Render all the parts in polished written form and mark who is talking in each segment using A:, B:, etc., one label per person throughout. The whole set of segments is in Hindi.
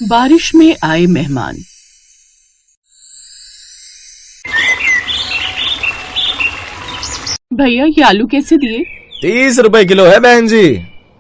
A: बारिश में आए मेहमान। भैया ये आलू कैसे दिए?
B: 30 रुपए किलो है बहन जी।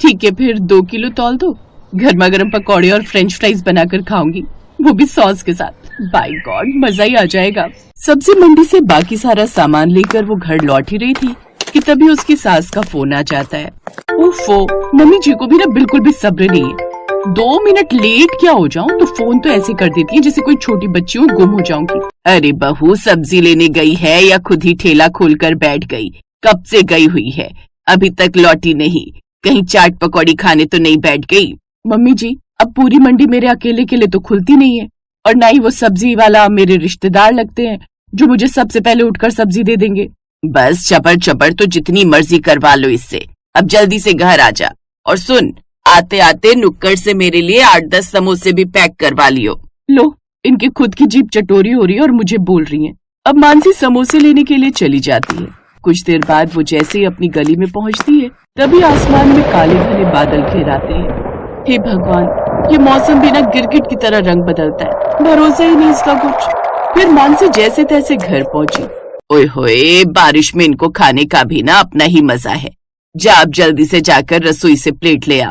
A: ठीक है फिर 2 किलो तौल दो। गर्मा गर्म पकौड़े और फ्रेंच फ्राइज बनाकर खाऊंगी, वो भी सॉस के साथ। बाय गॉड मजा ही आ जाएगा। सब्जी मंडी से बाकी सारा सामान लेकर वो घर लौट ही रही थी कि तभी उसकी सास का फोन आ जाता है। ओफो, मम्मी जी को भी ना बिल्कुल भी सब्र नहीं है। 2 मिनट लेट क्या हो जाऊं तो फोन तो ऐसे कर देती है जैसे कोई छोटी बच्ची हो, गुम हो जाऊंगी। अरे बहू सब्जी लेने गई है या खुद ही ठेला खोलकर बैठ गई? कब से गई हुई है, अभी तक लौटी नहीं। कहीं चाट पकौड़ी खाने तो नहीं बैठ गई? मम्मी जी अब पूरी मंडी मेरे अकेले के लिए तो खुलती नहीं है, और ना ही वो सब्जी वाला मेरे रिश्तेदार लगते हैं जो मुझे सबसे पहले उठकर सब्जी दे देंगे। बस चबर चबर तो जितनी मर्जी करवा लो इससे। अब जल्दी से घर आ जा, और सुन आते आते नुक्कड़ से मेरे लिए 8-10 समोसे भी पैक करवा लियो। लो इनकी खुद की जीभ चटोरी हो रही है और मुझे बोल रही है। अब मानसी समोसे लेने के लिए चली जाती है। कुछ देर बाद वो जैसे ही अपनी गली में पहुंचती है तभी आसमान में काले घने बादल घेर आते हैं। हे भगवान, ये मौसम भी ना गिरगिट की तरह रंग बदलता है, भरोसा ही नहीं इसका कुछ। फिर मानसी जैसे तैसे घर पहुंची। ओए होए, बारिश में इनको खाने का भी ना अपना ही मजा है। जा अब जल्दी से जाकर रसोई से प्लेट ले आ।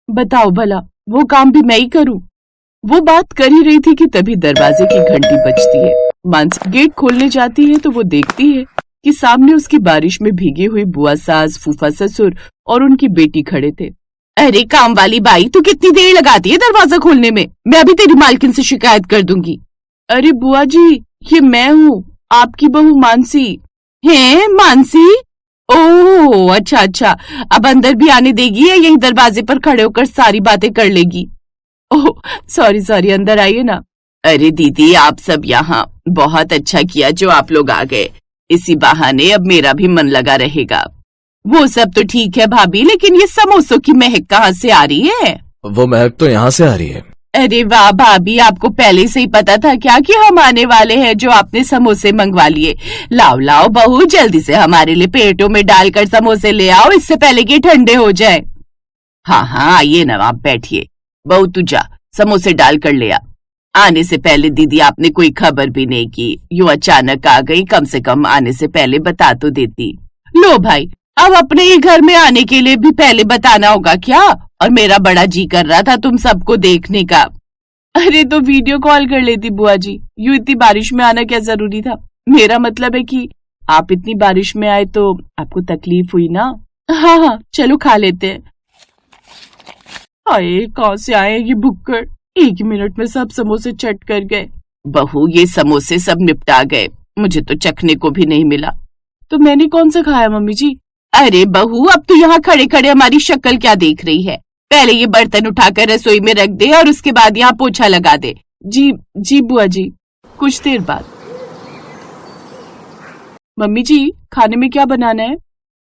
A: बताओ भला वो काम भी मैं ही करूं? वो बात कर ही रही थी कि तभी दरवाजे की घंटी बजती है। मानसी गेट खोलने जाती है तो वो देखती है कि सामने उसकी बारिश में भीगी हुई बुआ सास, फूफा ससुर और उनकी बेटी खड़े थे। अरे काम वाली बाई, तू कितनी देर लगाती है दरवाजा खोलने में? मैं अभी तेरी मालकिन से शिकायत कर दूंगी। अरे बुआ जी ये मैं हूँ, आपकी बहू मानसी। हैं मानसी? ओह अच्छा, अब अंदर भी आने देगी या यही दरवाजे पर खड़े होकर सारी बातें कर लेगी? ओह सॉरी, अंदर आइए ना। अरे दीदी आप सब यहाँ, बहुत अच्छा किया जो आप लोग आ गए। इसी बहाने अब मेरा भी मन लगा रहेगा। वो सब तो ठीक है भाभी, लेकिन ये समोसों की महक कहाँ से आ रही है?
B: वो महक तो यहाँ से आ रही है।
A: अरे वाह भाभी, आपको पहले से ही पता था क्या कि हम आने वाले हैं जो आपने समोसे मंगवा लिए? लाओ बहू जल्दी से हमारे लिए पेटों में डालकर समोसे ले आओ, इससे पहले कि ठंडे हो जाए। हाँ आइए ना, आप बैठिए। बहू तू जा समोसे डाल कर ले आ। आने से पहले दीदी आपने कोई खबर भी नहीं की, यूं अचानक आ गई, कम से कम आने से पहले बता तो देती। लो भाई, अब अपने ही घर में आने के लिए भी पहले बताना होगा क्या? और मेरा बड़ा जी कर रहा था तुम सबको देखने का। अरे तो वीडियो कॉल कर लेती बुआ जी, यूं इतनी बारिश में आना क्या जरूरी था? मेरा मतलब है कि आप इतनी बारिश में आए तो आपको तकलीफ हुई ना। हाँ चलो खा लेते हैं। हाय कहाँ से आए ये भुक्कड़, 1 मिनट में सब समोसे चट कर गए। बहू ये समोसे सब निपटा गए, मुझे तो चखने को भी नहीं मिला। तो मैंने कौन सा खाया मम्मी जी? अरे बहू अब तो यहाँ खड़े खड़े हमारी शक्ल क्या देख रही है? पहले ये बर्तन उठाकर रसोई में रख दे और उसके बाद यहाँ पोछा लगा दे। जी बुआ जी। कुछ देर बाद मम्मी जी खाने में क्या बनाना है?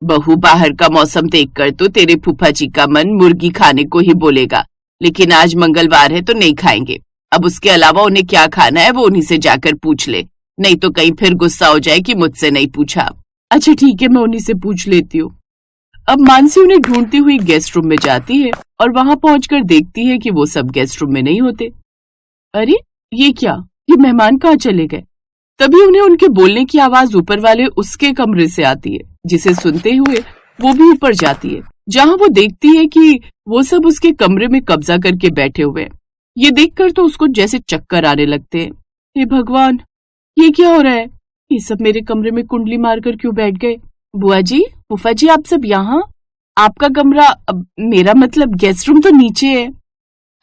A: बहू बाहर का मौसम देखकर तो तेरे फूफा जी का मन मुर्गी खाने को ही बोलेगा, लेकिन आज मंगलवार है तो नहीं खाएंगे। अब उसके अलावा उन्हें क्या खाना है वो उन्हीं से जाकर पूछ ले, नहीं तो कहीं फिर गुस्सा हो जाए कि मुझसे नहीं पूछा। अच्छा ठीक है, मैं उन्हीं से पूछ लेती हूँ। अब मानसी उन्हें ढूंढती हुई गेस्ट रूम में जाती है और वहां पहुंचकर देखती है कि वो सब गेस्ट रूम में नहीं होते। अरे ये क्या, ये मेहमान कहाँ चले गए? तभी उन्हें उनके बोलने की आवाज ऊपर वाले उसके कमरे से आती है, जिसे सुनते हुए वो भी ऊपर जाती है, जहां वो देखती है कि वो सब उसके कमरे में कब्जा करके बैठे हुए हैं। ये देखकर तो उसको जैसे चक्कर आने लगते हैं। हे भगवान, ये क्या हो रहा है? ये सब मेरे कमरे में कुंडली मारकर क्यों बैठ गए? बुआ जी, फूफा जी, आप सब यहाँ? आपका कमरा, मेरा मतलब गेस्ट रूम तो नीचे है।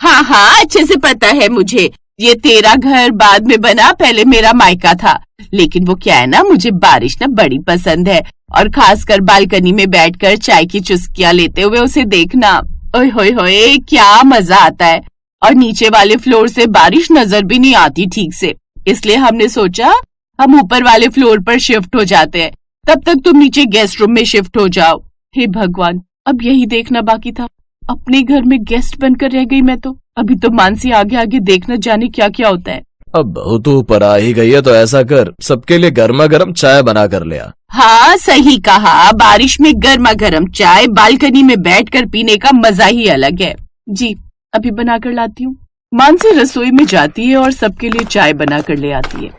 A: हाँ अच्छे से पता है मुझे, ये तेरा घर बाद में बना, पहले मेरा मायका था। लेकिन वो क्या है ना, मुझे बारिश ना बड़ी पसंद है, और खासकर बालकनी में बैठकर चाय की चुस्कियां लेते हुए उसे देखना। ओए होए क्या मजा आता है। और नीचे वाले फ्लोर से बारिश नजर भी नहीं आती ठीक से, इसलिए हमने सोचा हम ऊपर वाले फ्लोर पर शिफ्ट हो जाते हैं, तब तक तुम नीचे गेस्ट रूम में शिफ्ट हो जाओ। हे भगवान, अब यही देखना बाकी था, अपने घर में गेस्ट बनकर रह गई मैं तो। अभी तो मानसी आगे आगे देखना जाने क्या क्या होता है।
B: अब बहू तू ऊपर आ ही गई है तो ऐसा कर, सबके लिए गर्मा गर्म चाय बना कर ले आ।
A: हाँ सही कहा, बारिश में गर्मा गर्म चाय बालकनी में बैठकर पीने का मजा ही अलग है। जी अभी बना कर लाती हूँ। मानसी रसोई में जाती है और सबके लिए चाय बना कर ले आती है।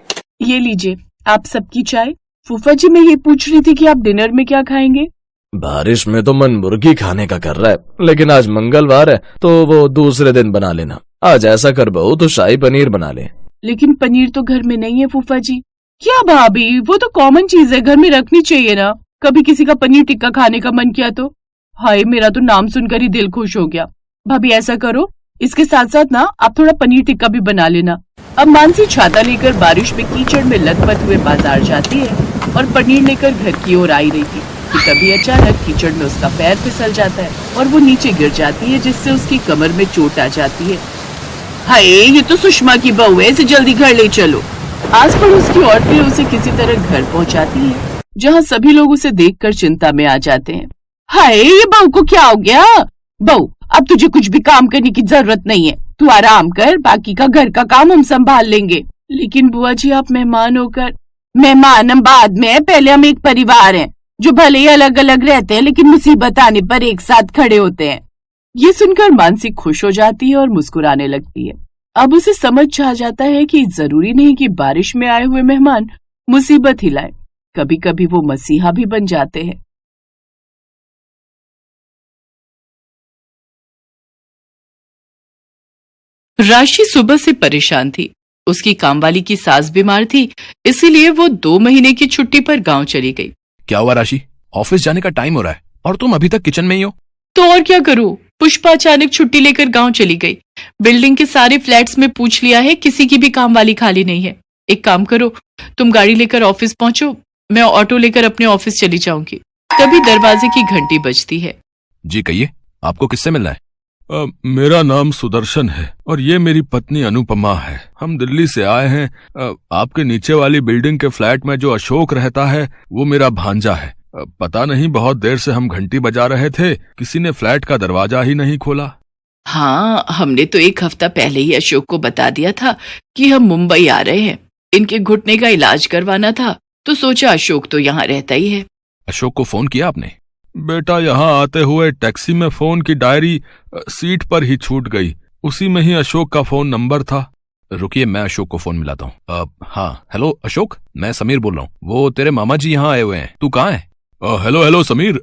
A: ये लीजिए आप सबकी चाय। फूफा जी, मैं ये पूछ रही थी कि आप डिनर में क्या खाएंगे?
B: बारिश में तो मन मुर्गी खाने का कर रहा है, लेकिन आज मंगलवार है तो वो दूसरे दिन बना लेना। आज ऐसा कर बहू तो शाही पनीर बना ले।
A: लेकिन पनीर तो घर में नहीं है फूफा जी। क्या भाभी, वो तो कॉमन चीज है, घर में रखनी चाहिए ना। कभी किसी का पनीर टिक्का खाने का मन किया तो। हाय, मेरा तो नाम सुनकर ही दिल खुश हो गया। भाभी ऐसा करो, इसके साथ साथ ना आप थोड़ा पनीर टिक्का भी बना लेना। अब मानसी छाता लेकर बारिश में कीचड़ में लथपथ हुए बाजार जाती है और पनीर लेकर घर की ओर आई रही थी कि तभी अचानक कीचड़ में उसका पैर फिसल जाता है और वो नीचे गिर जाती है, जिससे उसकी कमर में चोट आ जाती है। हाय, ये तो सुषमा की बहू है, इसे जल्दी घर ले चलो। आस पड़ोस की औरतें उसे किसी तरह घर पहुंचाती हैं, जहां सभी लोग उसे देखकर चिंता में आ जाते हैं। हाय, ये बहू को क्या हो गया? बहू, अब तुझे कुछ भी काम करने की जरूरत नहीं है, तू आराम कर, बाकी का घर का काम हम संभाल लेंगे। लेकिन बुआ जी, आप मेहमान होकर। मेहमान हम बाद में, पहले हम एक परिवार हैं, जो भले ही अलग अलग रहते हैं लेकिन मुसीबत आने पर एक साथ खड़े होते हैं। ये सुनकर मानसी खुश हो जाती है और मुस्कुराने लगती है। अब उसे समझ आ जाता है कि जरूरी नहीं कि बारिश में आए हुए मेहमान मुसीबत ही लाए, कभी कभी वो मसीहा भी बन जाते हैं। राशि सुबह से परेशान थी। उसकी कामवाली की सास बीमार थी, इसीलिए वो 2 महीने की छुट्टी पर गांव चली गई।
C: क्या हुआ राशि? ऑफिस जाने का टाइम हो रहा है और तुम अभी तक किचन में ही हो।
A: तो और क्या करूं? पुष्पा अचानक छुट्टी लेकर गांव चली गई। बिल्डिंग के सारे फ्लैट्स में पूछ लिया है, किसी की भी काम वाली खाली नहीं है। एक काम करो, तुम गाड़ी लेकर ऑफिस पहुंचो, मैं ऑटो लेकर अपने ऑफिस चली जाऊंगी। तभी दरवाजे की घंटी बजती है।
C: जी कहिए, आपको किससे मिलना है?
D: मेरा नाम सुदर्शन है और ये मेरी पत्नी अनुपमा है। हम दिल्ली से आए हैं। आपके नीचे वाली बिल्डिंग के फ्लैट में जो अशोक रहता है वो मेरा भांजा है। पता नहीं, बहुत देर से हम घंटी बजा रहे थे, किसी ने फ्लैट का दरवाजा ही नहीं खोला।
A: हाँ, हमने तो 1 हफ्ता पहले ही अशोक को बता दिया था कि हम मुंबई आ रहे हैं। इनके घुटने का इलाज करवाना था, तो सोचा अशोक तो यहाँ रहता ही है।
C: अशोक को फोन किया आपने?
D: बेटा, यहाँ आते हुए टैक्सी में फोन की डायरी सीट पर ही छूट गई, उसी में ही अशोक का फोन नंबर था।
C: रुकिए, मैं अशोक को फोन मिलाता हूँ। हाँ, हेलो अशोक, मैं समीर बोल रहा हूँ। वो तेरे मामा जी यहाँ आए हुए हैं, तू कहाँ है?
D: हेलो समीर,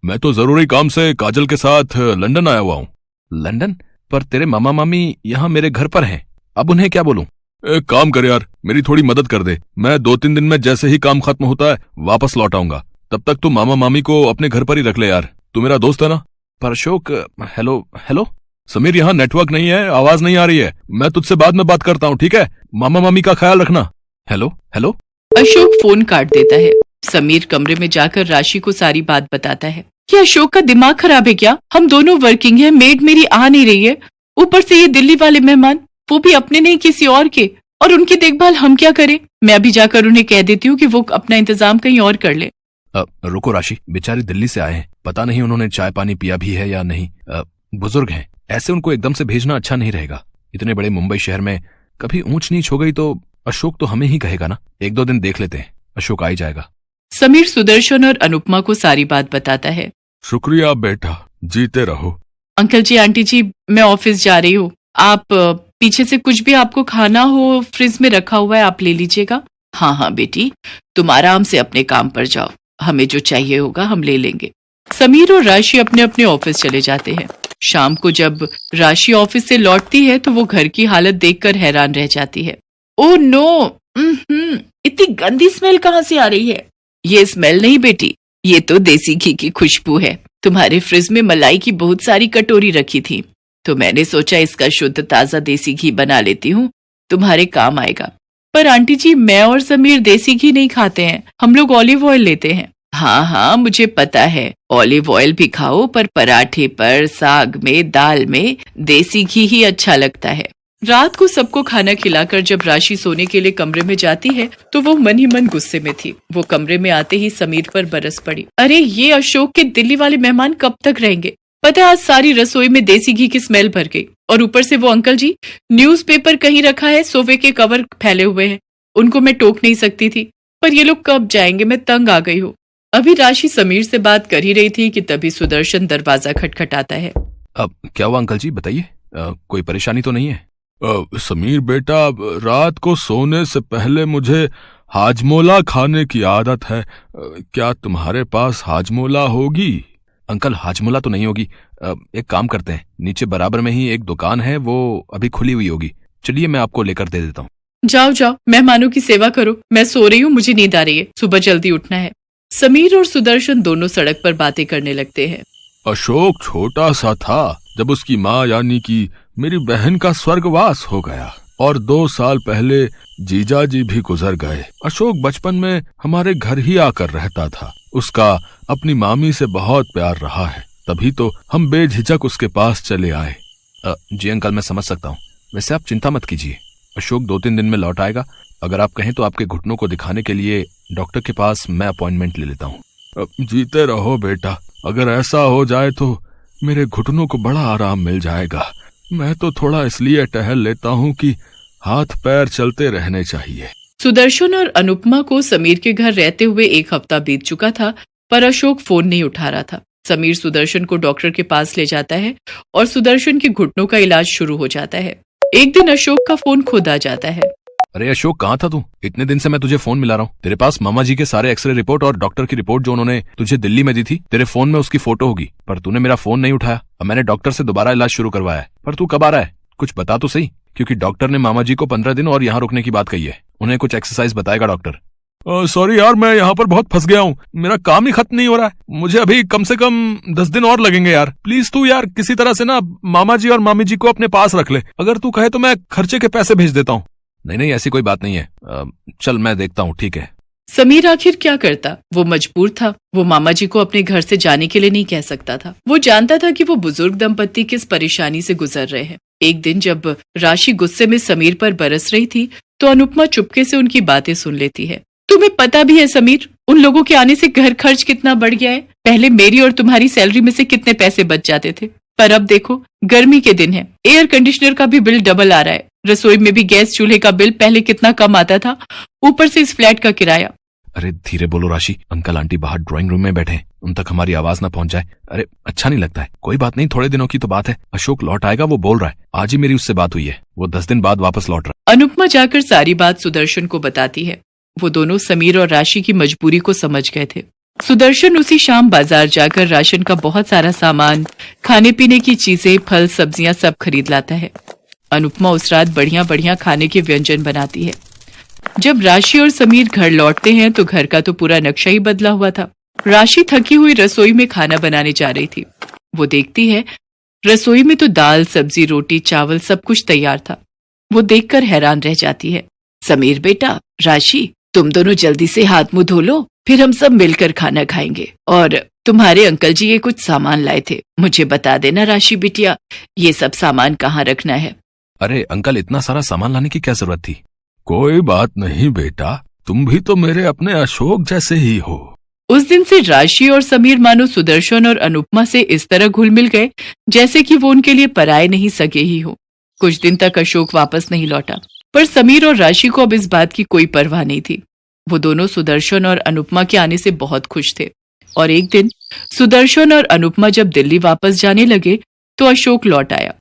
D: मैं तो जरूरी काम से काजल के साथ लंदन आया हुआ हूँ।
C: लंदन? पर तेरे मामा मामी यहाँ मेरे घर पर हैं, अब उन्हें क्या बोलूं?
D: एक काम कर यार, मेरी थोड़ी मदद कर दे। मैं 2-3 दिन में जैसे ही काम खत्म होता है वापस लौट आऊंगा। तब तक तू मामा मामी को अपने घर पर ही रख ले यार, तू मेरा दोस्त है ना।
C: पर अशोक, हेलो हेलो
D: समीर, यहाँ नेटवर्क नहीं है, आवाज नहीं आ रही है। मैं तुझसे बाद में बात करता हूँ, ठीक है? मामा मामी का ख्याल रखना।
C: Hello hello.
A: अशोक फोन काट देता है। समीर कमरे में जाकर राशि को सारी बात बताता है। क्या अशोक का दिमाग खराब है क्या? हम दोनों वर्किंग हैं, मेड मेरी आ नहीं रही है, ऊपर से ये दिल्ली वाले मेहमान, वो भी अपने नहीं किसी और के, और उनकी देखभाल हम क्या करें? मैं अभी जाकर उन्हें कह देती हूँ कि वो अपना इंतजाम कहीं और कर ले।
C: रुको राशि, बेचारी दिल्ली से आए हैं, पता नहीं उन्होंने चाय पानी पिया भी है या नहीं। बुजुर्ग हैं, ऐसे उनको एकदम से भेजना अच्छा नहीं रहेगा। इतने बड़े मुंबई शहर में कभी ऊंच नीच हो गई तो अशोक तो हमें ही कहेगा ना। 1-2 दिन देख लेते हैं, अशोक आ ही जाएगा।
A: समीर सुदर्शन और अनुपमा को सारी बात बताता है।
D: शुक्रिया बेटा, जीते रहो।
A: अंकल जी, आंटी जी, मैं ऑफिस जा रही हूँ। आप पीछे से कुछ भी आपको खाना हो फ्रिज में रखा हुआ है, आप ले लीजिएगा। हाँ हाँ बेटी, तुम आराम से अपने काम पर जाओ, हमें जो चाहिए होगा हम ले लेंगे। समीर और राशि अपने अपने ऑफिस चले जाते हैं। शाम को जब राशि ऑफिस से लौटती है तो वो घर की हालत देखकर हैरान रह जाती है। ओह नो, इतनी गंदी स्मेल कहाँ से आ रही है? ये स्मेल नहीं बेटी, ये तो देसी घी की खुशबू है। तुम्हारे फ्रिज में मलाई की बहुत सारी कटोरी रखी थी, तो मैंने सोचा इसका शुद्ध ताजा देसी घी बना लेती हूँ, तुम्हारे काम आएगा। पर आंटी जी, मैं और समीर देसी घी नहीं खाते हैं, हम लोग ऑलिव ऑयल लेते हैं। हाँ हाँ, मुझे पता है, ऑलिव ऑयल भी खाओ, पर पराठे पर, साग में, दाल में देसी घी ही अच्छा लगता है। रात को सबको खाना खिलाकर जब राशि सोने के लिए कमरे में जाती है तो वो मन ही मन गुस्से में थी। वो कमरे में आते ही समीर पर बरस पड़ी। अरे, ये अशोक के दिल्ली वाले मेहमान कब तक रहेंगे? पता है, आज सारी रसोई में देसी घी की स्मेल भर गई, और ऊपर से वो अंकल जी, न्यूज़पेपर कहीं रखा है, सोफे के कवर फैले हुए हैं, उनको मैं टोक नहीं सकती थी, पर ये लोग कब जाएंगे? मैं तंग आ गई हूँ। अभी राशि समीर से बात कर ही रही थी कि तभी सुदर्शन दरवाजा खटखटाता है।
C: अब क्या हुआ अंकल जी, बताइए, कोई परेशानी तो नहीं है?
D: समीर बेटा, रात को सोने से पहले मुझे हाजमोला खाने की आदत है। क्या तुम्हारे पास हाजमोला होगी?
C: अंकल, हाजमोला तो नहीं होगी। एक काम करते हैं, नीचे बराबर में ही एक दुकान है, वो अभी खुली हुई होगी। चलिए मैं आपको लेकर दे देता हूँ।
A: जाओ जाओ, मेहमानों की सेवा करो। मैं सो रही हूँ, मुझे नींद आ रही है, सुबह जल्दी उठना है। समीर और सुदर्शन दोनों सड़क पर बातें करने लगते हैं।
D: अशोक छोटा सा था जब उसकी माँ यानी कि मेरी बहन का स्वर्गवास हो गया, और 2 साल पहले जीजा जी भी गुजर गए। अशोक बचपन में हमारे घर ही आकर रहता था। उसका अपनी मामी से बहुत प्यार रहा है, तभी तो हम बेझिझक उसके पास चले आए।
C: जी अंकल, मैं समझ सकता हूँ। वैसे आप चिंता मत कीजिए, अशोक 2-3 दिन में लौट आएगा। अगर आप कहें तो आपके घुटनों को दिखाने के लिए डॉक्टर के पास मैं अपॉइंटमेंट ले लेता हूँ।
D: जीते रहो बेटा, अगर ऐसा हो जाए तो मेरे घुटनों को बड़ा आराम मिल जाएगा। मैं तो थोड़ा इसलिए टहल लेता हूँ कि हाथ पैर चलते रहने चाहिए।
A: सुदर्शन और अनुपमा को समीर के घर रहते हुए 1 हफ्ता बीत चुका था, पर अशोक फोन नहीं उठा रहा था। समीर सुदर्शन को डॉक्टर के पास ले जाता है और सुदर्शन के घुटनों का इलाज शुरू हो जाता है। एक दिन अशोक का फोन खुद आ जाता है।
C: अरे अशोक, कहाँ था तू? इतने दिन से मैं तुझे फोन मिला रहा हूँ। तेरे पास मामा जी के सारे एक्सरे रिपोर्ट और डॉक्टर की रिपोर्ट जो उन्होंने तुझे दिल्ली में दी थी, तेरे फोन में उसकी फोटो होगी, पर तूने मेरा फोन नहीं उठाया। अब मैंने डॉक्टर से दोबारा इलाज शुरू करवाया है, पर तू कब आ रहा है? कुछ बता तो सही, क्योंकि डॉक्टर ने मामा जी को 15 दिन और यहाँ रुकने की बात कही है। उन्हें कुछ एक्सरसाइज बताएगा डॉक्टर।
D: सॉरी यार, मैं यहाँ पर बहुत फंस गया हूँ। मेरा काम ही खत्म नहीं हो रहा है। मुझे अभी कम से कम 10 दिन और लगेंगे यार। प्लीज तू यार किसी तरह से ना मामा जी और मामी जी को अपने पास रख ले। अगर तू कहे तो मैं खर्चे के पैसे भेज देता हूँ।
C: नहीं, ऐसी कोई बात नहीं है। चल मैं देखता हूँ, ठीक है।
A: समीर आखिर क्या करता, वो मजबूर था। वो मामा जी को अपने घर से जाने के लिए नहीं कह सकता था। वो जानता था कि वो बुजुर्ग दंपत्ति किस परेशानी से गुजर रहे हैं। एक दिन जब राशि गुस्से में समीर पर बरस रही थी, तो अनुपमा चुपके से उनकी बातें सुन लेती है। तुम्हें पता भी है समीर, उन लोगों के आने से घर खर्च कितना बढ़ गया है। पहले मेरी और तुम्हारी सैलरी में से कितने पैसे बच जाते थे, पर अब देखो, गर्मी के दिन है, एयर कंडीशनर का भी बिल डबल आ रहा है। रसोई में भी गैस चूल्हे का बिल पहले कितना कम आता था, ऊपर से इस फ्लैट का किराया।
C: अरे धीरे बोलो राशि, अंकल आंटी बाहर ड्राइंग रूम में बैठे हैं, उन तक हमारी आवाज ना पहुंच जाए। अरे अच्छा नहीं लगता है। कोई बात नहीं, थोड़े दिनों की तो बात है। अशोक लौट आएगा, वो बोल रहा है। आज ही मेरी उससे बात हुई है, वो 10 दिन बाद वापस लौट रहा है।
A: अनुपमा जाकर सारी बात सुदर्शन को बताती है। वो दोनों समीर और राशि की मजबूरी को समझ गए थे। सुदर्शन उसी शाम बाजार जाकर राशन का बहुत सारा सामान, खाने पीने की चीजें, फल, सब्जियां सब खरीद लाता है। अनुपमा उस रात बढ़िया बढ़िया खाने के व्यंजन बनाती है। जब राशि और समीर घर लौटते हैं तो घर का तो पूरा नक्शा ही बदला हुआ था। राशि थकी हुई रसोई में खाना बनाने जा रही थी। वो देखती है रसोई में तो दाल, सब्जी, रोटी, चावल सब कुछ तैयार था। वो देखकर हैरान रह जाती है। समीर बेटा, राशि, तुम दोनों जल्दी से हाथ मुंह धो लो, फिर हम सब मिलकर खाना खाएंगे। और तुम्हारे अंकल जी ये कुछ सामान लाए थे, मुझे बता देना राशि बिटिया, ये सब सामान कहाँ रखना है।
C: अरे अंकल, इतना सारा सामान लाने की क्या जरूरत थी?
D: कोई बात नहीं बेटा, तुम भी तो मेरे अपने अशोक जैसे ही हो।
A: उस दिन से राशि और समीर मानो सुदर्शन और अनुपमा से इस तरह घुल मिल गए जैसे कि वो उनके लिए पराये नहीं सगे ही हो। कुछ दिन तक अशोक वापस नहीं लौटा, पर समीर और राशि को अब इस बात की कोई परवाह नहीं थी। वो दोनों सुदर्शन और अनुपमा के आने से बहुत खुश थे। और एक दिन सुदर्शन और अनुपमा जब दिल्ली वापस जाने लगे तो अशोक लौट आया।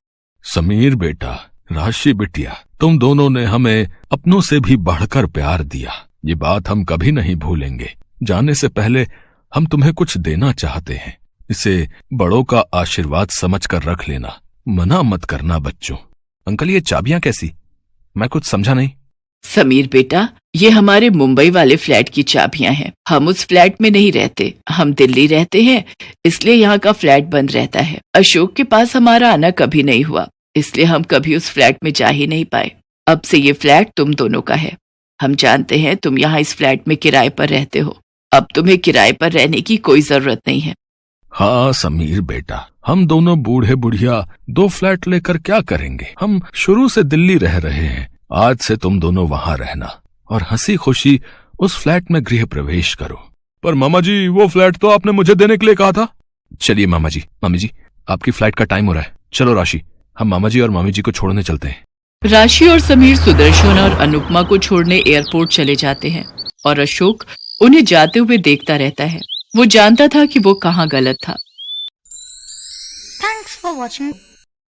D: समीर बेटा, राशि बिटिया, तुम दोनों ने हमें अपनों से भी बढ़कर प्यार दिया, ये बात हम कभी नहीं भूलेंगे। जाने से पहले हम तुम्हें कुछ देना चाहते हैं, इसे बड़ों का आशीर्वाद समझकर रख लेना, मना मत करना बच्चों।
C: अंकल, ये चाबियां कैसी? मैं कुछ समझा नहीं।
A: समीर बेटा, ये हमारे मुंबई वाले फ्लैट की चाबियां हैं। हम उस फ्लैट में नहीं रहते, हम दिल्ली रहते हैं, इसलिए यहाँ का फ्लैट बंद रहता है। अशोक के पास हमारा आना कभी नहीं हुआ, इसलिए हम कभी उस फ्लैट में जा ही नहीं पाए। अब से ये फ्लैट तुम दोनों का है। हम जानते हैं तुम यहाँ इस फ्लैट में किराए पर रहते हो, अब तुम्हें किराए पर रहने की कोई जरूरत नहीं है।
D: हाँ समीर बेटा, हम दोनों बूढ़े बुढ़िया 2 फ्लैट लेकर क्या करेंगे? हम शुरू से दिल्ली रह रहे हैं, आज से तुम दोनों वहां रहना और हंसी खुशी उस फ्लैट में गृह प्रवेश करो। पर मामा जी, वो फ्लैट तो आपने मुझे देने के लिए कहा था।
C: चलिए मामा जी, मामी जी, आपकी फ्लाइट का टाइम हो रहा है। चलो राशि, हम मामा जी और मामी जी को छोड़ने चलते हैं।
A: राशि और समीर सुदर्शन और अनुपमा को छोड़ने एयरपोर्ट चले जाते हैं और अशोक उन्हें जाते हुए देखता रहता है। वो जानता था कि वो कहाँ गलत था।
E: Thanks for watching.